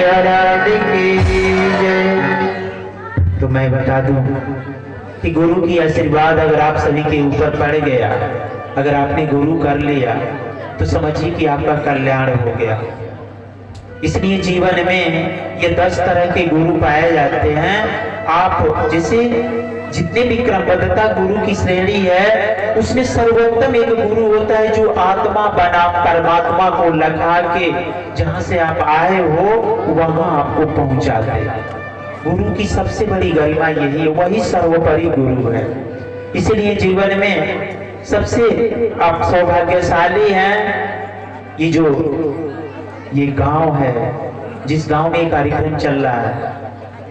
महाराज की जय। तो मैं बता दूं कि गुरु की आशीर्वाद अगर आप सभी के ऊपर पड़ गया, अगर आपने गुरु कर लिया तो समझिए कि आपका कल्याण हो गया। इसलिए जीवन में ये 10 तरह के गुरु पाए जाते हैं। आप जिसे जितने भी क्रमबद्धता गुरु की श्रेणी है उसमें सर्वोत्तम एक गुरु होता है जो आत्मा बना परमात्मा को लगा के जहां से आप आए हो वहां आपको पहुंचा दे। गुरु की सबसे बड़ी गरिमा यही है, वही सर्वोपरि गुरु है। इसलिए जीवन में सबसे आप सौभाग्यशाली हैं। ये गांव है, जिस गांव में कार्यक्रम चल रहा है,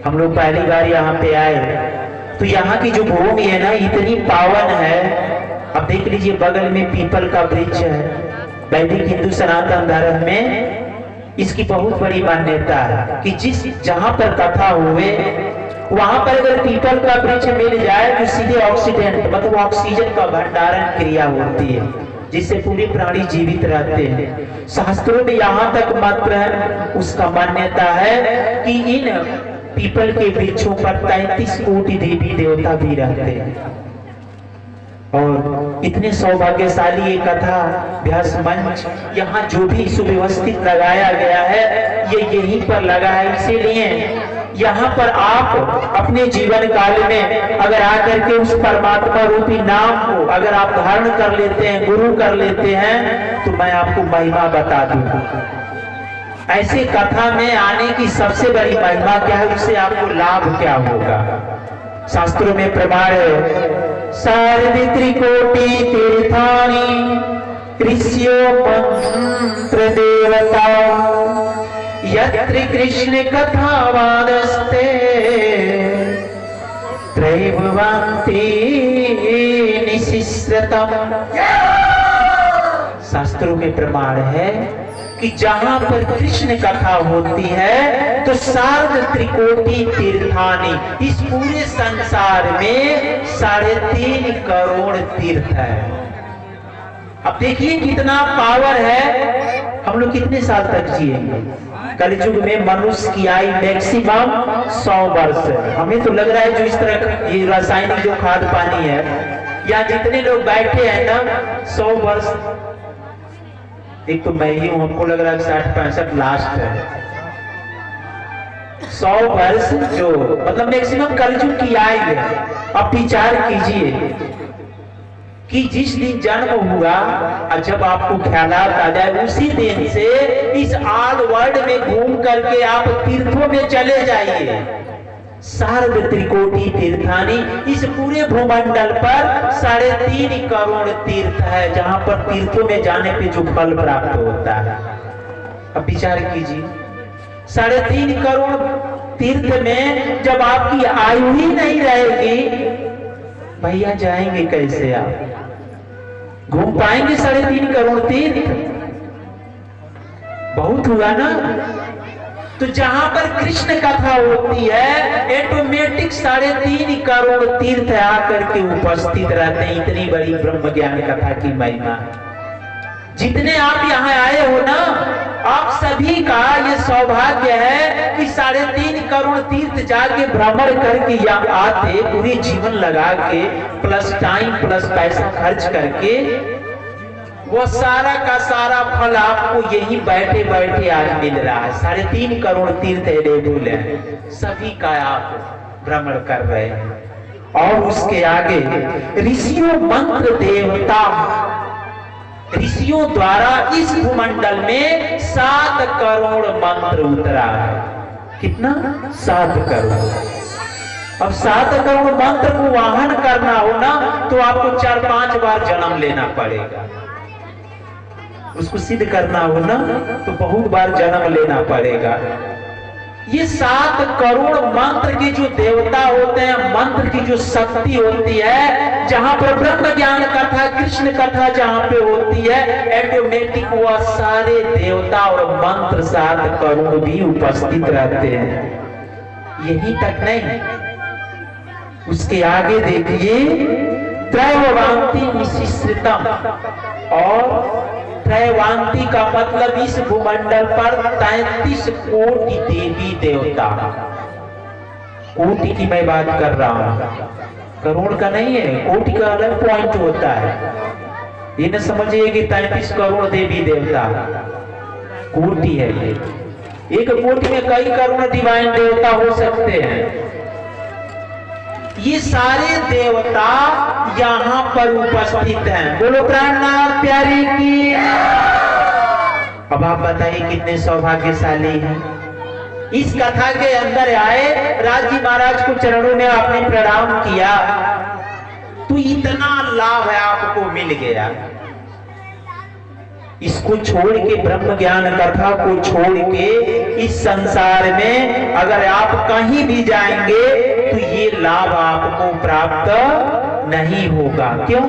हम लोग पहली बार यहाँ पे आए तो यहाँ की जो भूमि है ना इतनी पावन है। अब देख लीजिए बगल में पीपल का वृक्ष है। वैदिक हिंदू सनातन धर्म में इसकी बहुत बड़ी मान्यता है कि जहां पर कथा हुए वहां पर अगर पीपल का वृक्ष मिल जाए तो सीधे ऑक्सीडेंट मतलब ऑक्सीजन का भंडारण क्रिया होती है जिससे पूरे प्राणी जीवित रहते हैं। शास्त्रों में यहाँ तक मात्र है उसका मान्यता है कि इन पीपल के वृक्षों पर 33 कोटि देवी देवता भी रहते हैं। और इतने सौभाग्यशाली ये कथा व्यास मंच यहाँ जो भी सुव्यवस्थित लगाया गया है ये यहीं पर लगा है। इसीलिए यहाँ पर आप अपने जीवन काल में अगर आकर के उस परमात्मा रूपी नाम को अगर आप धारण कर लेते हैं, गुरु कर लेते हैं, तो मैं आपको महिमा बता दूं। ऐसे कथा में आने की सबसे बड़ी महिमा क्या है, उससे आपको लाभ क्या होगा। शास्त्रों में प्रमाण है, सार्वत्रिकोटि तीर्थानि ऋषियों मंत्र देवता यत्र कृष्ण कथावादस्ते त्रैभुवन्ति निशिश्रतम्। शास्त्रों में प्रमाण है कि जहां पर कृष्ण कथा होती है तो सार्ध त्रिकोटि तीर्थानि, इस पूरे संसार में 3.5 करोड़ तीर्थ है। अब देखिए कितना पावर है। हम लोग कितने साल तक जिएंगे? कलयुग में मनुष्य की आयु मैक्सिमम 100 वर्ष है। हमें तो लग रहा है जो इस तरह ये रासायनिक जो खाद पानी है या जितने लोग बैठे हैं ना 100 वर्ष, एक तो मैं ही हूं, हमको लग रहा है 60-65 लास्ट है। 100 वर्ष जो मतलब मैक्सिमम कलयुग की आयु है। अब विचार कीजिए कि जिस दिन जन्म हुआ और जब आपको ख्यालात आ जाए उसी दिन से इस आल वर्ल्ड में घूम करके आप तीर्थों में चले जाइए। सार्ध त्रिकोटि तीर्थानि, इस पूरे भूमंडल पर 3.5 करोड़ तीर्थ है जहां पर तीर्थों में जाने पे जो फल प्राप्त होता है। अब विचार कीजिए 3.5 करोड़ तीर्थ में जब आपकी आयु ही नहीं रहेगी, भैया जाएंगे कैसे? आप घूम पाएंगे 3.5 करोड़ तीर्थ? बहुत हुआ ना। तो जहां पर कृष्ण कथा होती है ऑटोमेटिक 3.5 करोड़ तीर्थ आकर के उपस्थित रहते हैं। इतनी बड़ी ब्रह्म ज्ञान कथा की महिमा। जितने आप यहाँ आए हो ना, आप सभी का ये सौभाग्य है कि 3.5 करोड़ तीर्थ जाके भ्रमण करके यहाँ आते, पूरे जीवन लगा के प्लस टाइम प्लस पैसा खर्च करके वो सारा का सारा फल आपको यही बैठे बैठे आज मिल रहा है। 3.5 करोड़ तीर्थ एडेबल है, सभी का आप भ्रमण कर रहे हैं। और उसके आगे ऋषियों मंत्र देवता, ऋषियों द्वारा इस भूमंडल में 7 करोड़ मंत्र उतरा है। कितना? 7 करोड़। अब 7 करोड़ मंत्र को वाहन करना हो ना तो आपको 4-5 बार जन्म लेना पड़ेगा। उसको सिद्ध करना हो ना तो बहुत बार जन्म लेना पड़ेगा। ये 7 करोड़ मंत्र के जो देवता होते हैं, मंत्र की जो शक्ति होती है, जहां पर ब्रह्म ज्ञान कथा कृष्ण कथा जहां पे होती है ऑटोमेटिक वो सारे देवता और मंत्र 7 करोड़ भी उपस्थित रहते हैं। यही तक नहीं, उसके आगे देखिए त्रैभुवन्ति निशिश्रितम्, और त्रैवांती का मतलब इस भूमंडल पर 33 कोटि देवी देवता, कोटि की मैं बात कर रहा हूं, करोड़ का नहीं है, कोटि का अलग पॉइंट होता है। ये न समझिए कि 33 करोड़ देवी देवता, कोटि है ये। एक कोटि में कई करोड़ डिवाइन देवता हो सकते हैं। ये सारे देवता यहाँ पर उपस्थित हैं। बोलो प्राणनाथ प्यारे की। अब आप बताइए कितने सौभाग्यशाली हैं। इस कथा के अंदर आए, राज जी महाराज को चरणों में आपने प्रणाम किया तो इतना लाभ है आपको मिल गया। इसको छोड़ के, ब्रह्म ज्ञान कथा को छोड़ के इस संसार में अगर आप कहीं भी जाएंगे तो ये लाभ आपको प्राप्त नहीं होगा। क्यों?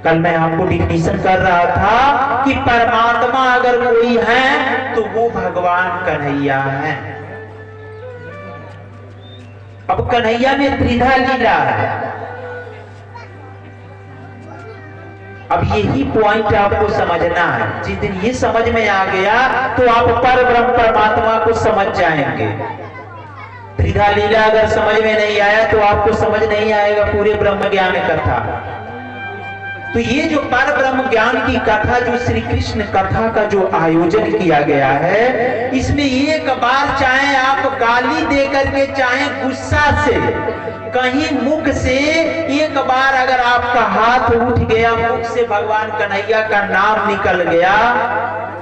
कल मैं आपको डिफिनेशन कर रहा था कि परमात्मा अगर कोई है तो वो भगवान कन्हैया है। अब कन्हैया में त्रिधा लीला है। अब यही पॉइंट आपको समझना है। जिस दिन ये समझ में आ गया तो आप पर ब्रह्म परमात्मा को समझ जाएंगे। त्रिधा लीला अगर समझ में नहीं आया तो आपको समझ नहीं आएगा पूरे ब्रह्म ज्ञान कथा। तो ये जो पर ब्रह्म ज्ञान की कथा, जो श्री कृष्ण कथा का जो आयोजन किया गया है, इसमें एक बार चाहे आप गाली दे करके, चाहे गुस्सा से, कहीं मुख से एक बार अगर आपका हाथ उठ गया, मुख से भगवान कन्हैया का नाम निकल गया,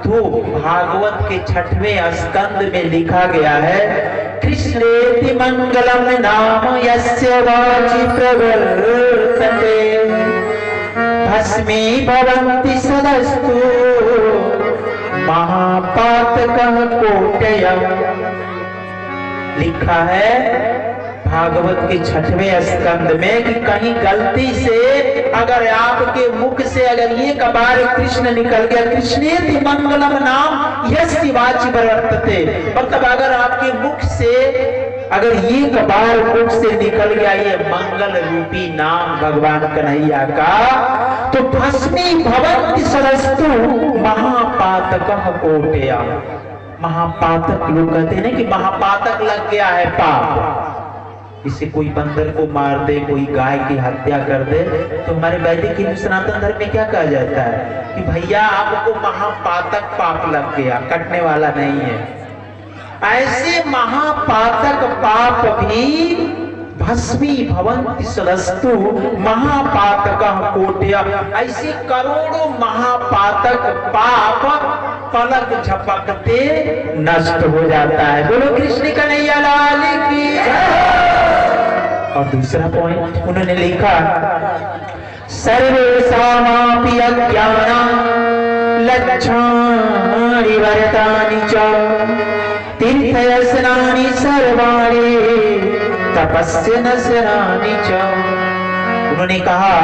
तो भागवत के 6वें स्कंद में लिखा गया है, कृष्णेति मंगलम नाम यस्य वाचि प्रवर्तते भस्मी भवन्ति सदस्तु महापातकः कोटयम्। लिखा है भागवत के 6वें स्कंद में कि कहीं गलती से अगर आपके मुख से अगर एक बार कृष्ण निकल गया, कृष्णेति मंगलम नाम यस्य वाचि प्रवर्तते, मतलब अगर आपके मुख से अगर एक बार मुख से निकल गया ये मंगल रूपी नाम भगवान कन्हैया का, तो भस्मी भवन्ति सरस्तु महापातकः कोटया। महापातक लोग कहते हैं ना कि महापातक लग गया है पाप। इसे कोई बंदर को मार दे, कोई गाय की हत्या कर दे, तो हमारे वैदिक हिंदू सनातन धर्म में क्या कहा जाता है कि भैया आपको महापातक पाप लग गया, कटने वाला नहीं है। ऐसे महापातक पाप भी भस्मी भवन्ति सदस्तु महापातकः कोटया। ऐसे करोड़ों महापातक पाप पलक झपकते नष्ट हो जाता है। बोलो कृष्ण कन्हैया लाल की। और दूसरा पॉइंट उन्होंने लिखा, सर्वेषामपि अज्ञानं लक्षणानि वर्तानि च तीर्थस्नानि सर्वाणि तपस्य नशनानि च। उन्होंने कहा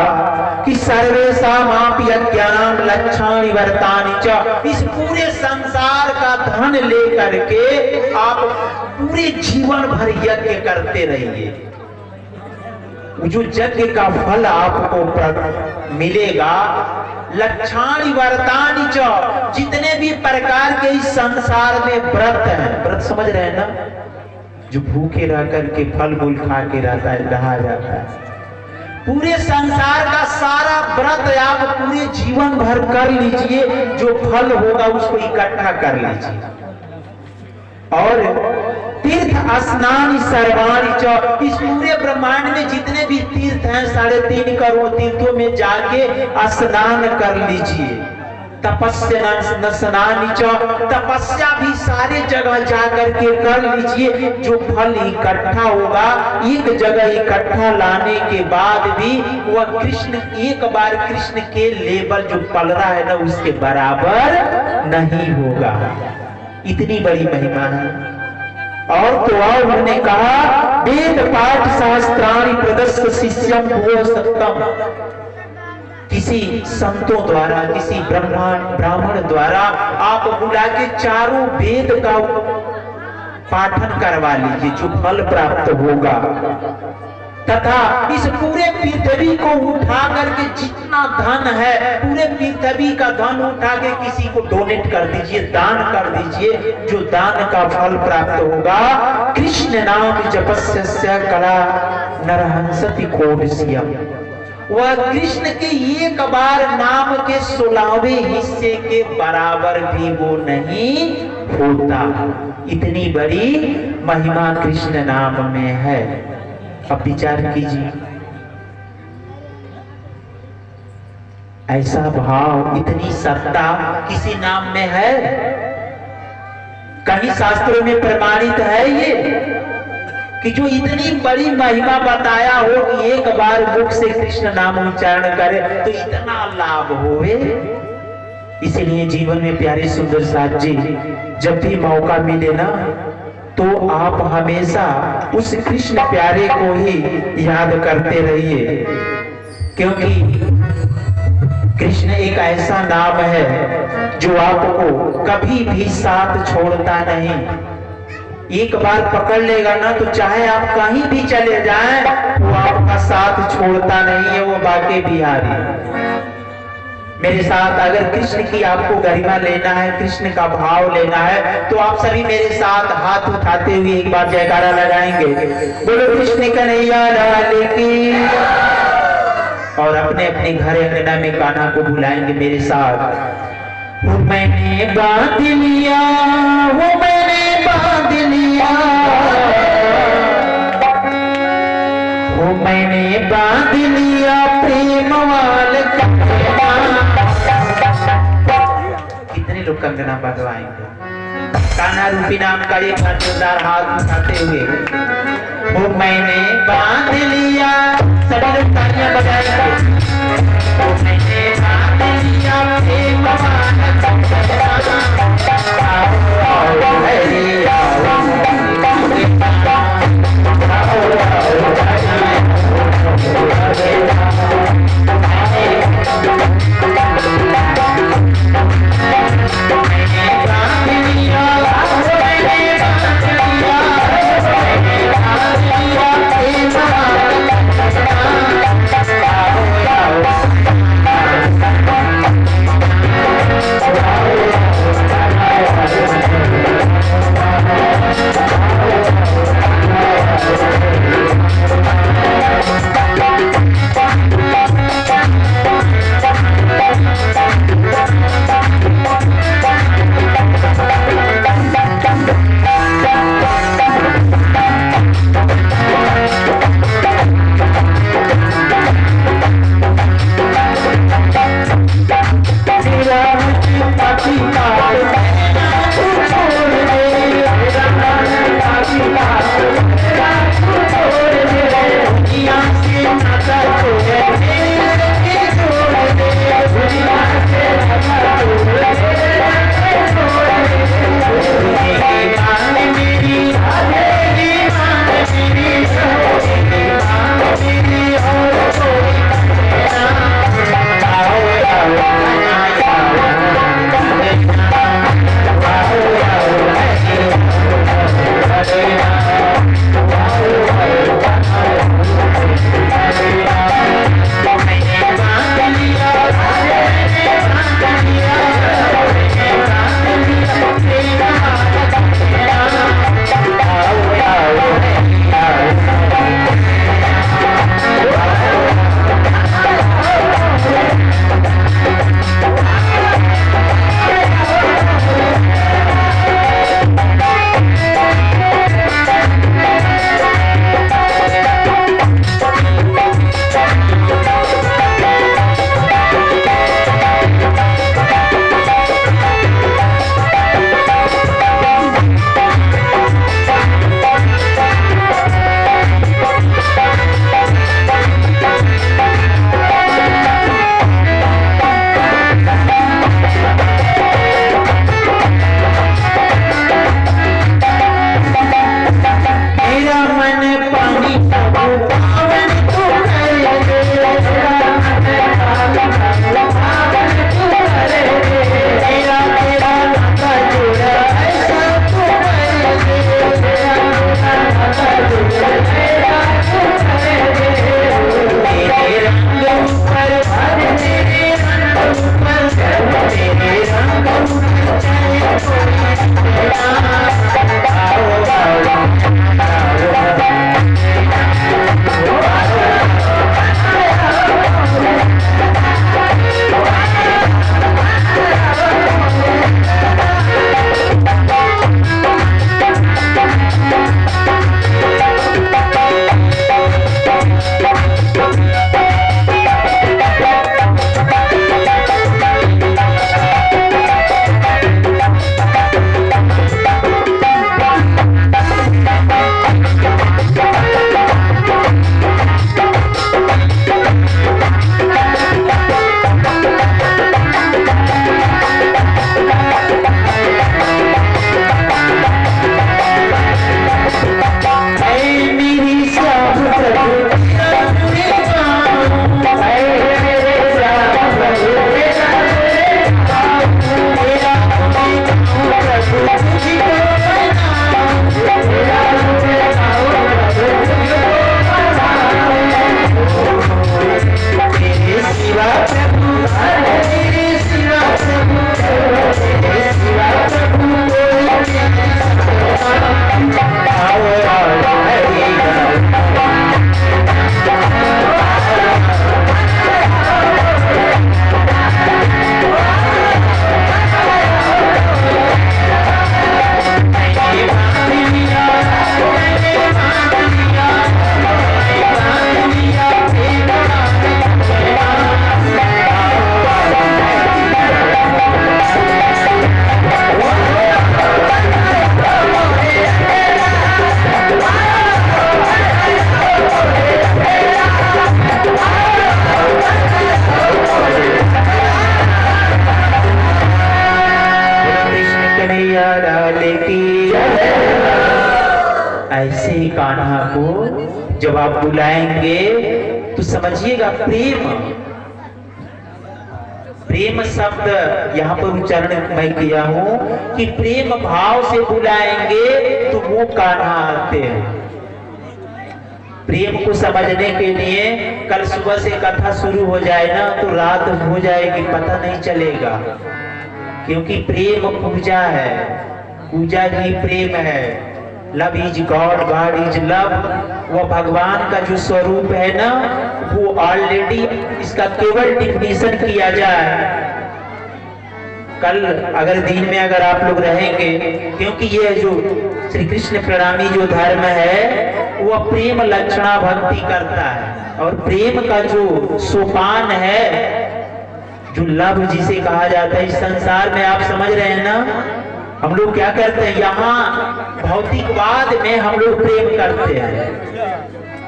कि सर्वेषामपि अज्ञानं लक्षणानि वर्तानि च। इस पूरे संसार का धन लेकर के आप पूरे जीवन भर यज्ञ करते रहिए। जो यज्ञ का फल आपको मिलेगा, लक्षाणि वर्तानि च, जितने भी प्रकार के इस संसार में व्रत हैं, व्रत समझ रहे हैं ना, जो भूखे रह करके फल मूल खा के रहा जाता है, पूरे संसार का सारा व्रत आप पूरे जीवन भर कर लीजिए, जो फल होगा उसको इकट्ठा कर लीजिए। और तीर्थ स्नान सर्वाणि च, इस पूरे ब्रह्मांड में जितने भी तीर्थ हैं 3.5 करोड़ तीर्थों में जाके स्नान कर लीजिए। तपस्या नशनानि च, तपस्या भी सारे जगह जाकर के कर लीजिए। जो फल इकट्ठा होगा, एक जगह इकट्ठा लाने के बाद भी वह कृष्ण, एक बार कृष्ण के लेवल जो पल रहा है ना उसके बराबर नहीं होगा। इतनी बड़ी महिमा है। और तो और उन्होंने कहा, वेद पाठ शास्त्राणि प्रदर्श शिष्यम भुवो सत्तम। किसी संतों द्वारा, किसी ब्राह्मण द्वारा आप बुला के चारों वेद का पाठन करवा लीजिए, जो फल प्राप्त होगा। तथा इस पूरे पृथ्वी को उठा करके जितना धन है पूरे पृथ्वी का धन उठा के किसी को डोनेट कर दीजिए, दान कर दीजिए, जो दान का फल प्राप्त होगा। कृष्ण नाम जपस्य कला नरहंसति कोटियम, वह कृष्ण के एक बार नाम के 16वें हिस्से के बराबर भी वो नहीं होता। इतनी बड़ी महिमा कृष्ण नाम में है। अब विचार कीजिए, ऐसा भाव, इतनी सत्ता किसी नाम में है? कहीं शास्त्रों में प्रमाणित है ये कि जो इतनी बड़ी महिमा बताया हो कि एक बार मुख से कृष्ण नाम उच्चारण करे तो इतना लाभ होवे। इसलिए जीवन में प्यारे सुंदर साथ जी, जब भी मौका मिले ना तो आप हमेशा उस कृष्ण प्यारे को ही याद करते रहिए, क्योंकि कृष्ण एक ऐसा नाम है जो आपको कभी भी साथ छोड़ता नहीं। एक बार पकड़ लेगा ना तो चाहे आप कहीं भी चले जाएं वो आपका साथ छोड़ता नहीं है, वो बाके बिहारी। मेरे साथ अगर कृष्ण की आपको गरिमा लेना है, कृष्ण का भाव लेना है, तो आप सभी मेरे साथ हाथ उठाते हुए एक बार जयकारा लगाएंगे, बोलो कृष्ण कन्हैया लाल की। और अपने अपने घर अंगना में कान्हा को बुलाएंगे मेरे साथ। वो मैंने बांध लिया, वो मैंने बांध लिया, वो मैंने बांध लिया प्रेम वाल कितने लोग कंगना बंधवाएंगे? कान्हा रूपी नाम का एक जोरदार हाथ उठाते हुए, वो मैंने बांध लिया, सभी लोग तालियां बजाएंगे। वो मैंने बांध लिया प्रेम वाल ऐसे ही कान्हा को जब आप बुलाएंगे तो समझिएगा प्रेम शब्द यहाँ पर उच्चारण मैं किया हूं कि प्रेम भाव से बुलाएंगे तो वो कान्हा आते हैं। प्रेम को समझने के लिए कल सुबह से कथा शुरू हो जाए ना तो रात हो जाएगी, पता नहीं चलेगा, क्योंकि प्रेम पूजा है, पूजा ही प्रेम है। Love is God, God is love. वो भगवान का जो स्वरूप है ना, वो ऑलरेडी इसका केवल डिफिनीशन किया जाए कल अगर दिन में अगर आप लोग रहेंगे, क्योंकि ये जो श्री कृष्ण प्रणामी जो धर्म है वो प्रेम लक्षणा भक्ति करता है, और प्रेम का जो सोपान है जो लव जिसे कहा जाता है, इस संसार में आप समझ रहे हैं ना, हम लोग क्या करते हैं, यहाँ भौतिकवाद में हम लोग प्रेम करते हैं,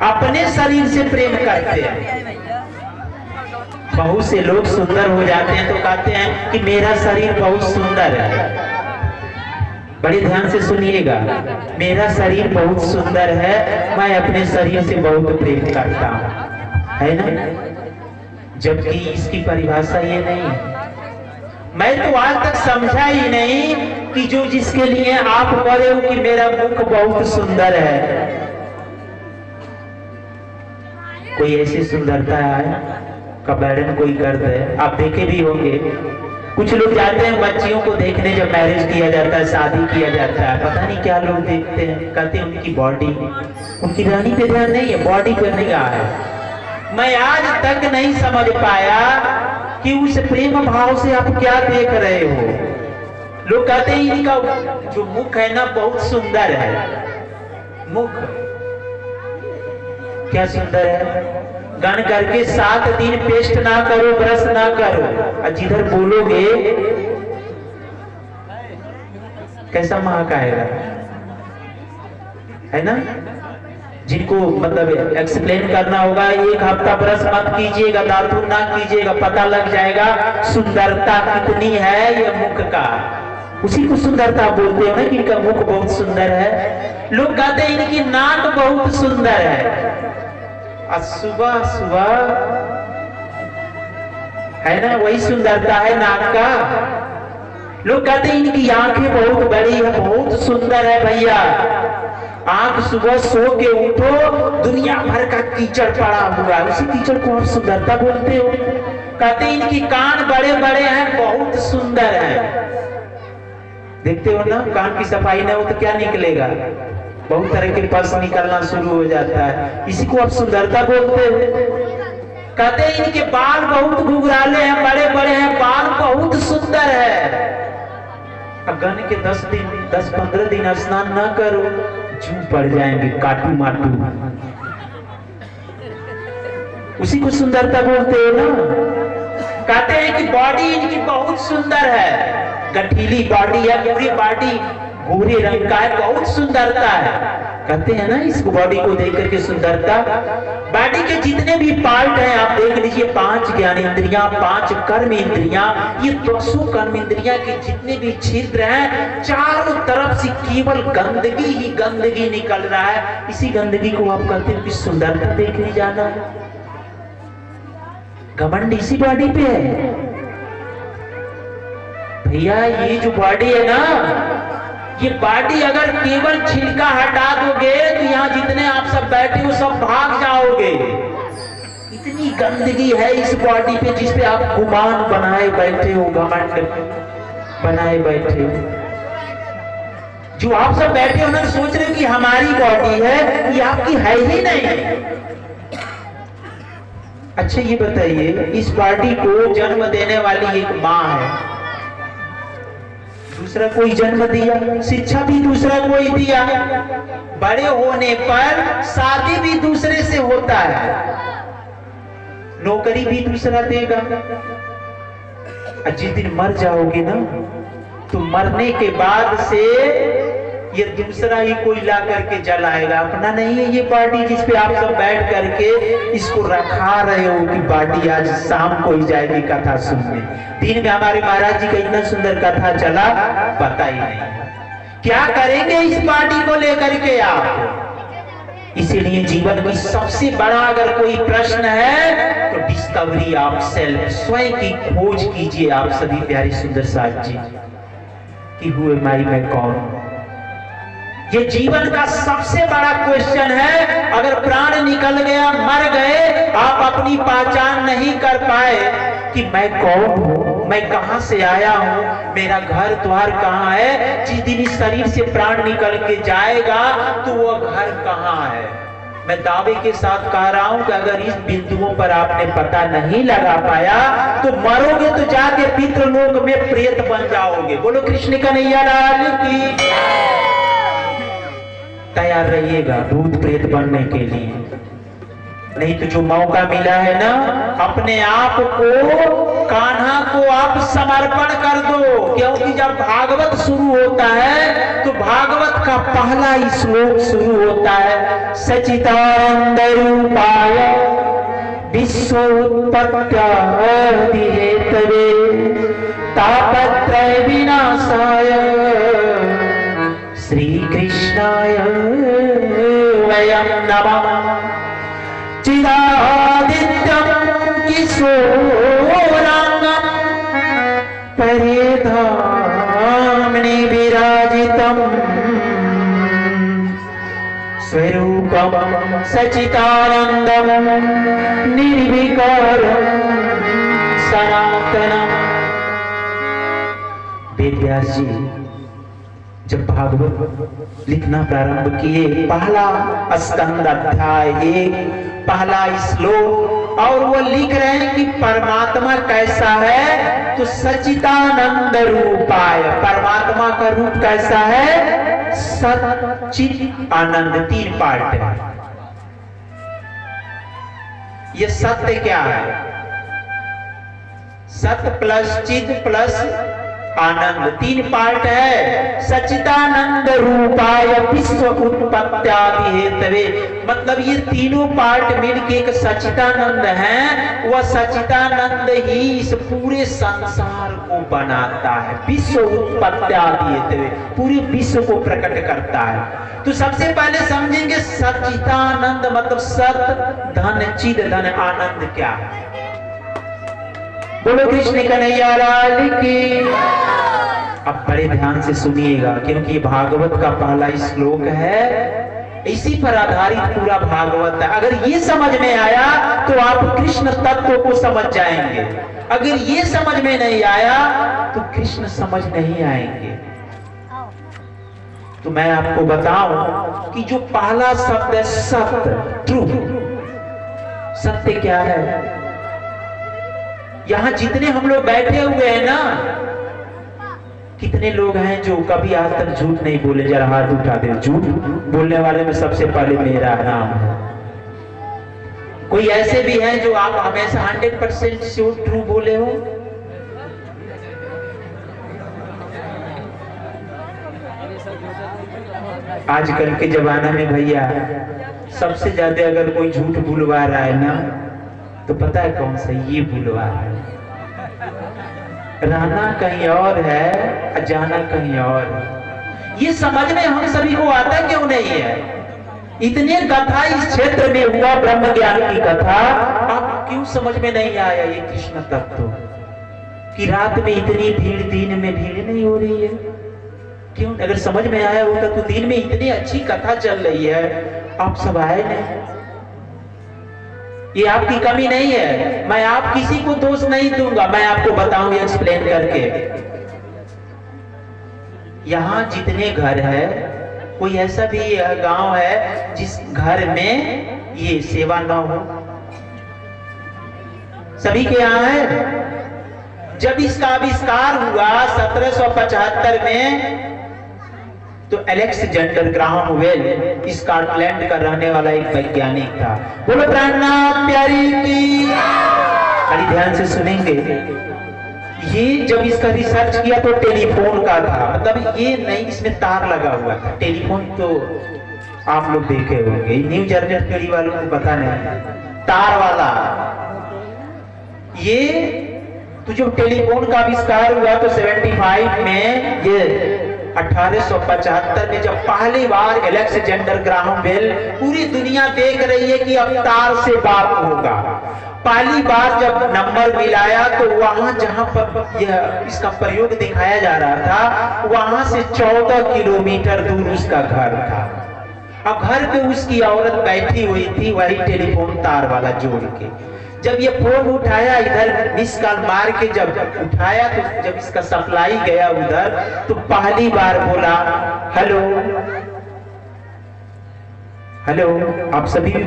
अपने शरीर से प्रेम करते हैं। बहुत से लोग सुंदर हो जाते हैं तो कहते हैं कि मेरा शरीर बहुत सुंदर है। बड़े ध्यान से सुनिएगा, मेरा शरीर बहुत सुंदर है, मैं अपने शरीर से बहुत प्रेम करता हूं, है ना, जबकि इसकी परिभाषा ये नहीं है। मैं तो आज तक समझा ही नहीं कि जो जिसके लिए आप बोले हो कि मेरा मुख बहुत सुंदर है, कोई ऐसी सुंदरता है का वर्णन कोई करता है, आप देखे भी होंगे। कुछ लोग जाते हैं बच्चियों को देखने, जब मैरिज किया जाता है, शादी किया जाता है, पता नहीं क्या लोग देखते हैं, कहते हैं उनकी बॉडी, उनकी रानी पे ध्यान नहीं है, बॉडी पे नहीं आ है। मैं आज तक नहीं समझ पाया कि उस प्रेम भाव से आप क्या देख रहे हो। लोग कहते हैं इनका जो मुख है ना बहुत सुंदर है, मुख क्या सुंदर है, गण करके 7 दिन पेस्ट ना करो, ब्रश ना करो, और जिधर बोलोगे कैसा महक आएगा, है ना। जिनको मतलब एक्सप्लेन करना होगा, 1 हफ्ता ब्रश मत कीजिएगा, दातुन ना कीजिएगा, पता लग जाएगा सुंदरता कितनी है ये मुख का। उसी को सुंदरता बोलते हो ना कि इनका मुख बहुत सुंदर है। लोग कहते हैं इनकी नाक बहुत सुंदर है, और सुबह सुबह है ना वही सुंदरता है नाक का। लोग कहते हैं इनकी आंखें बहुत बड़ी है, बहुत सुंदर है। भैया आंख सुबह सो के उठो, दुनिया भर का कीचड़ पड़ा हुआ है, उसी कीचड़ को आप सुंदरता बोलते हो। कहते हैं इनकी कान बड़े बड़े हैं, बहुत सुंदर है। देखते हो ना, कान की सफाई ना हो तो क्या निकलेगा, बहुत तरह के पस निकलना शुरू हो जाता है, इसी को आप सुंदरता बोलते हो। कहते हैं इनके बाल बहुत घुघराले हैं, बड़े बड़े हैं, बाल बहुत सुंदर है। अगन के 10-15 दिन स्नान ना करो, जू पड़ जाएंगे काटू माटू, उसी को सुंदरता बोलते हो ना। कहते हैं कि बॉडी इनकी बहुत सुंदर है, गठीली बॉडी है, पूरी बॉडी भूरे रंग का है, बहुत सुंदरता है। कहते हैं ना इसको बॉडी को देख करके सुंदरता। बॉडी के जितने भी पार्ट हैं आप देख लीजिए, 5 ज्ञानेंद्रियां, 5 कर्म इंद्रियां, ये 200 कर्म इंद्रियां के जितने भी छिद्र हैं, चारों तरफ से केवल गंदगी ही गंदगी निकल रहा है। इसी गंदगी को आप कहते हैं कि सुंदरता देखने जाना है। घमंड इसी बॉडी पे है भैया। ये जो बॉडी है ना, ये बॉडी अगर केवल छिलका हटा दोगे तो यहाँ जितने आप सब बैठे हो सब भाग जाओगे। इतनी गंदगी है इस बॉडी पे जिसपे आप गुमान बनाए बैठे हो, घमंड बनाए बैठे हो। जो आप सब बैठे हो ना, सोच रहे हो कि हमारी बॉडी है, ये आपकी है ही नहीं। अच्छा ये बताइए, इस बॉडी को जन्म देने वाली एक माँ है, दूसरा कोई जन्म दिया, शिक्षा भी दूसरा कोई दिया, बड़े होने पर शादी भी दूसरे से होता है, नौकरी भी दूसरा देगा। जिस दिन मर जाओगे ना, तो मरने के बाद से ये दूसरा ही कोई ला करके जलाएगा, अपना नहीं है ये बॉडी जिसपे आप सब बैठ करके इसको रखा रहे हो कि बॉडी आज शाम को ही जाएगी कथा सुनने। दिन में हमारे महाराज जी का इतना सुंदर कथा चला, पता ही नहीं। क्या करेंगे इस पार्टी को लेकर के आप? इसीलिए जीवन में सबसे बड़ा अगर कोई प्रश्न है तो डिस्कवरी आप सेल्फ, स्वयं की खोज कीजिए आप सभी प्यारे सुंदर साथ जी कि हुए माई मैं कौन। ये जीवन का सबसे बड़ा क्वेश्चन है। अगर प्राण निकल गया, मर गए, आप अपनी पहचान नहीं कर पाए कि मैं कौन हूं, मैं कहां से आया हूं, मेरा घर द्वार कहां है, जिस दिन इस शरीर से प्राण निकल के जाएगा तो वो घर कहां है। मैं दावे के साथ कह रहा हूं कि अगर इस बिंदुओं पर आपने पता नहीं लगा पाया तो मरोगे तो जाके पितृलोक में प्रेत बन जाओगे। बोलो कृष्ण कन्हैया लाल की। तैयार रहिएगा भूत प्रेत बनने के लिए, नहीं तो जो मौका मिला है ना, अपने आप को, कान्हा को आप समर्पण कर दो। क्योंकि जब भागवत शुरू होता है तो भागवत का पहला श्लोक शुरू होता है, सच्चिदानंद रूपाय विश्वोत्पत्त्यादि हेतवे तापत्रय विनाशाय श्री कृष्णाय वयं नमः। चिदादित्यं किशोरांगं परिधाम्नि विराजितं स्वरूपं सच्चिदानन्दं निर्विकारं सनातनं। वेदव्यास जी जब भागवत लिखना प्रारंभ किए, पहला स्कंद अध्याय 1 पहला श्लोक, और वो लिख रहे हैं कि परमात्मा कैसा है, तो सच्चिदानंद रूपाय, परमात्मा का रूप कैसा है, सच्चित आनंद। 3 पार्ट है। ये सत्य क्या है? सत्य प्लस चित प्लस आनंद, 3 पार्ट है। सच्चिदानंद रूपाय विश्व उत्पत्त्यादि हेतवे, मतलब ये तीनों पार्ट मिलके एक सच्चिदानंद है। वह सच्चिदानंद ही इस पूरे संसार को बनाता है। विश्व उत्पत्त्यादि हेतवे, पूरे विश्व को प्रकट करता है। तो सबसे पहले समझेंगे सच्चिदानंद मतलब सत धन चिद धन आनंद क्या है। बोलो कृष्ण कन्हैया लाल की। अब बड़े ध्यान से सुनिएगा क्योंकि भागवत का पहला श्लोक है, इसी पर आधारित पूरा भागवत है। अगर ये समझ में आया तो आप कृष्ण तत्व को समझ जाएंगे, अगर ये समझ में नहीं आया तो कृष्ण समझ नहीं आएंगे। तो मैं आपको बताऊं कि जो पहला शब्द है सत्य, ट्रूथ, सत्य क्या है। यहां जितने हम लोग बैठे हुए हैं ना, कितने लोग हैं जो कभी आज तक झूठ नहीं बोले? जरा हाथ उठा दे। झूठ बोलने वाले में सबसे पहले मेरा नाम है। कोई ऐसे भी हैं जो आप हमेशा 100% श्योर ट्रू बोले हो? आजकल के जमाना में भैया सबसे ज्यादा अगर कोई झूठ बुलवा रहा है ना, तो पता है कौन सा? ये बुलवा रहा है। रहना कहीं और है, जाना कहीं और है। ये समझ में हम सभी को आता क्यों नहीं है? इतने कथा इस क्षेत्र में हुआ, ब्रह्म ज्ञान की कथा, आप क्यों समझ में नहीं आया ये कृष्ण तत्व? कि रात में इतनी भीड़, दिन में भीड़ नहीं हो रही है? क्यों? अगर समझ में आया होता तो दिन में इतनी अच्छी कथा चल रही है, आप सब आए नहीं। ये आपकी कमी नहीं है, मैं आप किसी को दोष नहीं दूंगा, मैं आपको बताऊंगा एक्सप्लेन करके। यहां जितने घर है, कोई ऐसा भी गांव है जिस घर में ये सेवा न हो? सभी के यहाँ है। जब इसका आविष्कार हुआ 1775 में, तो अलेक्जेंडर ग्राहम बेल स्कॉटलैंड का रहने वाला एक वैज्ञानिक था। बोलो प्राणनाथ प्यारी की। बड़ी ध्यान से सुनेंगे। ये जब इसका रिसर्च किया तो टेलीफोन का था, मतलब ये नहीं, इसमें तार लगा हुआ था। टेलीफोन तो आप लोग देखे होंगे, न्यू जनरेशन पीढ़ी वालों को पता नहीं, तार वाला। ये तो जब टेलीफोन का आविष्कार हुआ तो 75 में ये 1875 में जब पहली बार अलेक्जेंडर ग्राहम बेल, पूरी दुनिया देख रही है कि अब तार से बात होगा, पहली बार जब नंबर मिलाया तो वहां जहां पर यह इसका प्रयोग दिखाया जा रहा था, वहां से 14 किलोमीटर दूर उसका घर था। अब घर पे उसकी औरत बैठी हुई थी, वही टेलीफोन तार वाला जोड़ के। जब ये फोन उठाया, इधर मिस कॉल मार के जब उठाया, तो जब इसका सप्लाई गया उधर, तो पहली बार बोला हेलो हेलो, आप सभी